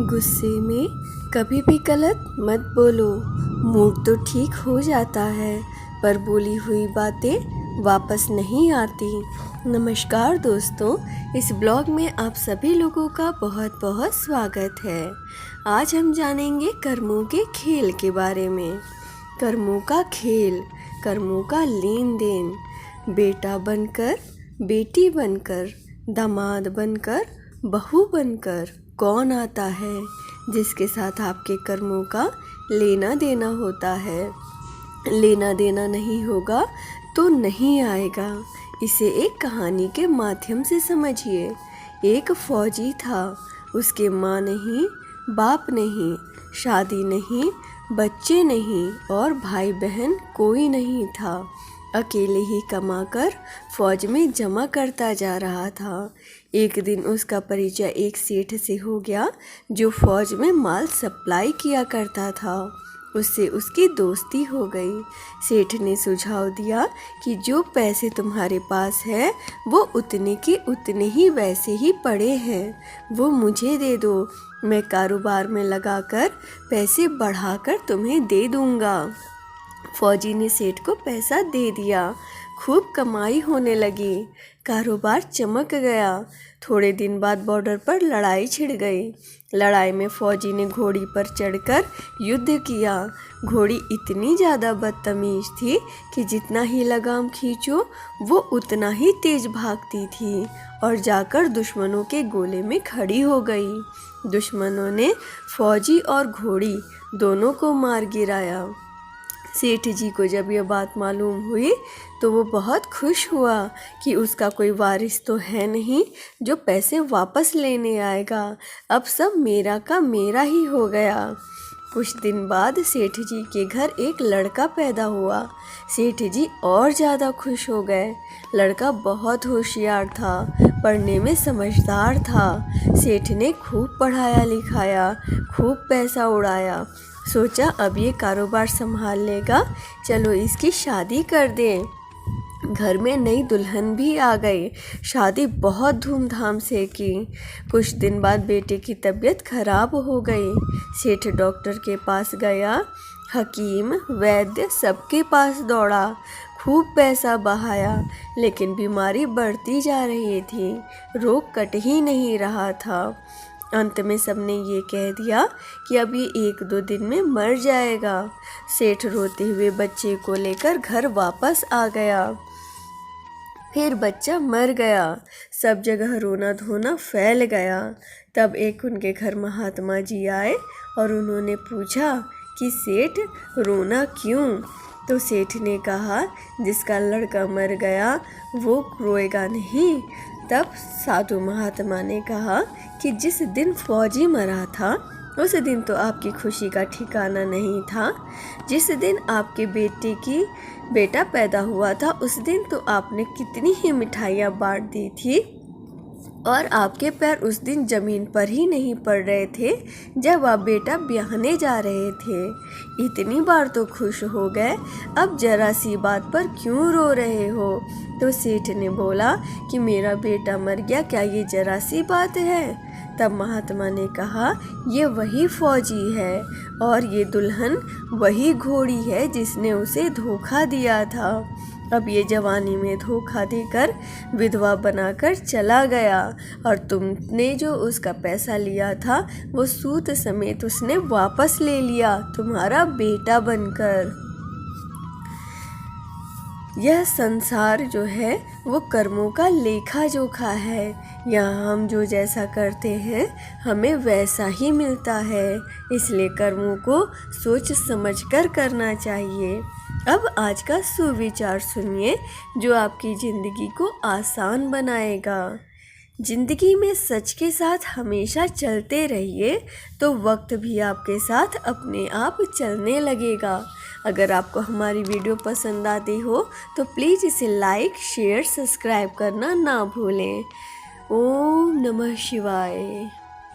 गुस्से में कभी भी गलत मत बोलो। मूड तो ठीक हो जाता है पर बोली हुई बातें वापस नहीं आती। नमस्कार दोस्तों, इस ब्लॉग में आप सभी लोगों का बहुत बहुत स्वागत है। आज हम जानेंगे कर्मों के खेल के बारे में। कर्मों का खेल, कर्मों का लेन देन। बेटा बनकर, बेटी बनकर, दामाद बनकर, बहू बनकर कौन आता है जिसके साथ आपके कर्मों का लेना देना होता है। लेना देना नहीं होगा तो नहीं आएगा। इसे एक कहानी के माध्यम से समझिए। एक फौजी था, उसके माँ नहीं, बाप नहीं, शादी नहीं, बच्चे नहीं और भाई बहन कोई नहीं था। अकेले ही कमाकर फौज में जमा करता जा रहा था। एक दिन उसका परिचय एक सेठ से हो गया जो फौज में माल सप्लाई किया करता था। उससे उसकी दोस्ती हो गई। सेठ ने सुझाव दिया कि जो पैसे तुम्हारे पास है वो उतने के उतने ही वैसे ही पड़े हैं, वो मुझे दे दो। मैं कारोबार में लगाकर पैसे बढ़ाकर तुम्हें दे दूंगा। फौजी ने सेठ को पैसा दे दिया। खूब कमाई होने लगी, कारोबार चमक गया। थोड़े दिन बाद बॉर्डर पर लड़ाई छिड़ गई। लड़ाई में फौजी ने घोड़ी पर चढ़कर युद्ध किया। घोड़ी इतनी ज़्यादा बदतमीज थी कि जितना ही लगाम खींचो वो उतना ही तेज भागती थी और जाकर दुश्मनों के गोले में खड़ी हो गई। दुश्मनों ने फौजी और घोड़ी दोनों को मार गिराया। सेठ जी को जब यह बात मालूम हुई तो वो बहुत खुश हुआ कि उसका कोई वारिस तो है नहीं जो पैसे वापस लेने आएगा। अब सब मेरा का मेरा ही हो गया। कुछ दिन बाद सेठ जी के घर एक लड़का पैदा हुआ। सेठ जी और ज़्यादा खुश हो गए। लड़का बहुत होशियार था, पढ़ने में समझदार था। सेठ ने खूब पढ़ाया लिखाया, खूब पैसा उड़ाया। सोचा अब ये कारोबार संभाल लेगा, चलो इसकी शादी कर दें। घर में नई दुल्हन भी आ गई। शादी बहुत धूमधाम से की। कुछ दिन बाद बेटे की तबीयत खराब हो गई। सेठ डॉक्टर के पास गया, हकीम, वैद्य सबके पास दौड़ा, खूब पैसा बहाया, लेकिन बीमारी बढ़ती जा रही थी, रोग कट ही नहीं रहा था। अंत में सबने ये कह दिया कि अब ये 1-2 दिन में मर जाएगा। सेठ रोते हुए बच्चे को लेकर घर वापस आ गया। फिर बच्चा मर गया। सब जगह रोना धोना फैल गया। तब एक उनके घर महात्मा जी आए और उन्होंने पूछा कि सेठ रोना क्यों? तो सेठ ने कहा जिसका लड़का मर गया वो रोएगा नहीं। तब साधु महात्मा ने कहा कि जिस दिन फौजी मरा था उस दिन तो आपकी खुशी का ठिकाना नहीं था। जिस दिन आपके बेटा पैदा हुआ था उस दिन तो आपने कितनी ही मिठाइयाँ बांट दी थी और आपके पैर उस दिन ज़मीन पर ही नहीं पड़ रहे थे जब आप बेटा ब्याहने जा रहे थे। इतनी बार तो खुश हो गए, अब जरा सी बात पर क्यों रो रहे हो? तो सेठ ने बोला कि मेरा बेटा मर गया, क्या ये जरा सी बात है? तब महात्मा ने कहा ये वही फौजी है और ये दुल्हन वही घोड़ी है जिसने उसे धोखा दिया था। अब ये जवानी में धोखा देकर विधवा बनाकर चला गया और तुमने जो उसका पैसा लिया था वो सूद समेत उसने वापस ले लिया तुम्हारा बेटा बनकर। यह संसार जो है वो कर्मों का लेखा जोखा है। यहाँ हम जो जैसा करते हैं हमें वैसा ही मिलता है, इसलिए कर्मों को सोच समझकर करना चाहिए। अब आज का सुविचार सुनिए जो आपकी ज़िंदगी को आसान बनाएगा। जिंदगी में सच के साथ हमेशा चलते रहिए तो वक्त भी आपके साथ अपने आप चलने लगेगा। अगर आपको हमारी वीडियो पसंद आती हो तो प्लीज़ इसे लाइक, शेयर, सब्सक्राइब करना ना भूलें। ओम नमः शिवाय।